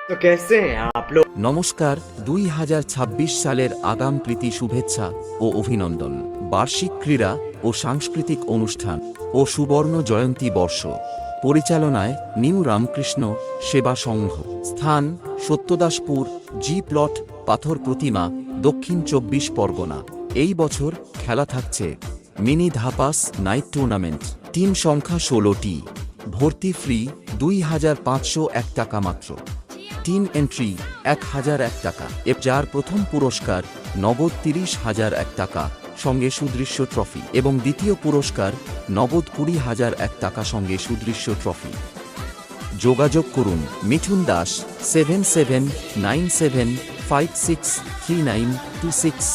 तो कैसे हैं आप लोग? নমস্কার 2026 সালের আগাম প্রীতি শুভেচ্ছা ও অভিনন্দন। বার্ষিক ক্রীড়া ও সাংস্কৃতিক অনুষ্ঠান ও সুবর্ণ জয়ন্তী বর্ষ পরিচালনায় নিউ রামকৃষ্ণ সেবা সংঘ। স্থান সত্যদাসপুর, জি প্লট, পাথর প্রতিমা, দক্ষিণ 24 পরগনা। এই বছর খেলা থাকছে মিনি ধাপাস নাইট টুর্নামেন্ট। টিম সংখ্যা 16টি। ভর্তি ফ্রি 2501 টাকা মাত্র। টিম এন্ট্রি 1001 টাকা। যার প্রথম পুরস্কার নগদ 30,001 টাকা সঙ্গে সুদৃশ্য ট্রফি এবং দ্বিতীয় পুরস্কার নগদ 20,001 টাকা সঙ্গে সুদৃশ্য ট্রফি। যোগাযোগ করুন মিঠুন দাস 7797563926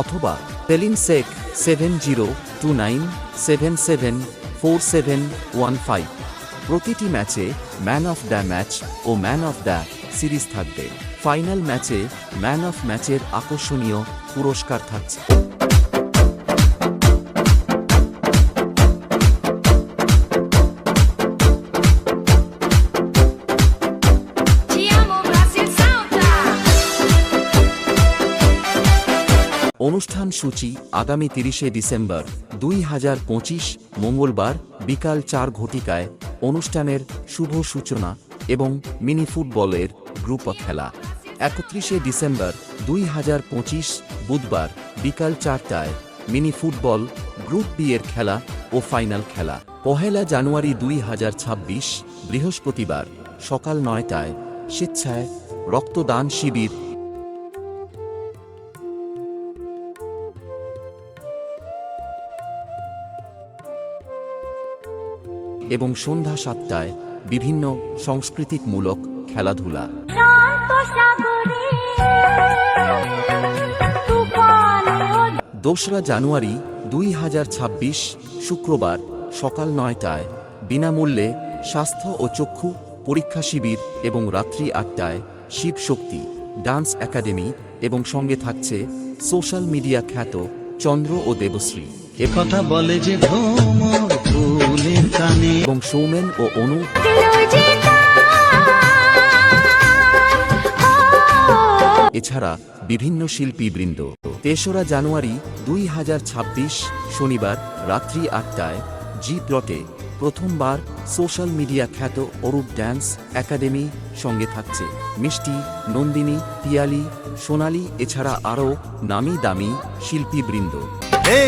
অথবা সেলিম শেখ 7029774715। প্রতিটি ম্যাচে ম্যান অফ দ্য ম্যাচ ও ম্যান অফ দ্য সিরিজ থাকবে। ফাইনাল ম্যাচে ম্যান অফ ম্যাচের আকর্ষণীয় পুরস্কার থাকছে। অনুষ্ঠান সূচি আগামী 30শে ডিসেম্বর 2025 মঙ্গলবার বিকাল 4 ঘটিকায় অনুষ্ঠানের শুভ সূচনা এবং মিনি ফুটবলের গ্রুপ খেলা। 31শে ডিসেম্বর 2025 বুধবার বিকাল 4টায় মিনি ফুটবল গ্রুপ বি এর খেলা ও ফাইনাল খেলা। 1 জানুয়ারি 2026 বৃহস্পতিবার সকাল 9টায় স্বেচ্ছায় রক্তদান শিবির এবং সন্ধ্যা 7টায় বিভিন্ন সাংস্কৃতিকমূলক খেলাধুলা। 2 জানুয়ারি 2026 শুক্রবার সকাল 9টায় বিনামূল্যে স্বাস্থ্য ও চক্ষু পরীক্ষা শিবির এবং রাত্রি 8টায় শিব শক্তি ডান্স একাডেমি এবং সঙ্গে থাকছে সোশ্যাল মিডিয়া খ্যাত চন্দ্র ও দেবশ্রী কথা বলে যে ভ্রমর ফুলের কানে এবং সৌমেন ও অনু। এছাড়া বিভিন্ন শিল্পীবৃন্দ। 3 জানুয়ারি 2026 শনিবার রাত্রি 8টায় জি প্লটে প্রথমবার সোশ্যাল মিডিয়া খ্যাত অরূপ ড্যান্স একাডেমি সঙ্গে থাকছে মিষ্টি, নন্দিনী, পিয়ালি, সোনালি এছাড়া আরও নামি দামি শিল্পীবৃন্দ। এ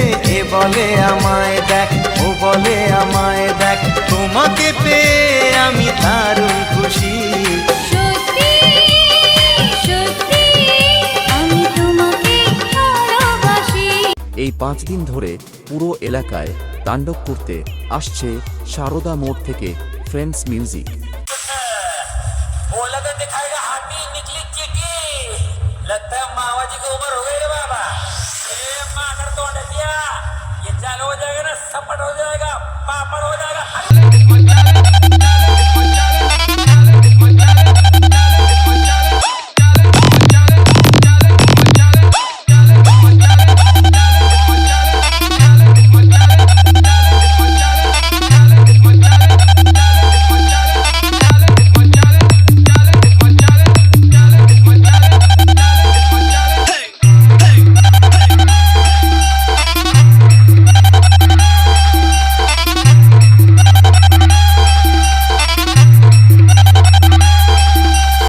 বলে আমায় দেখ, ও বলে আমায় দেখ, তোমাকে পেয়ে আমি দারুণ খুশি। সত্যি সত্যি আমি তোমাকে ভালোবাসি। এই 5 দিন ধরে পুরো এলাকায় তাণ্ডব করতে আসছে সারদা মোড় থেকে ফ্রেন্ডস মিউজিক। ये चालू हो जाएगा ना, सपट हो जाएगा, पापड़ हो जाएगा।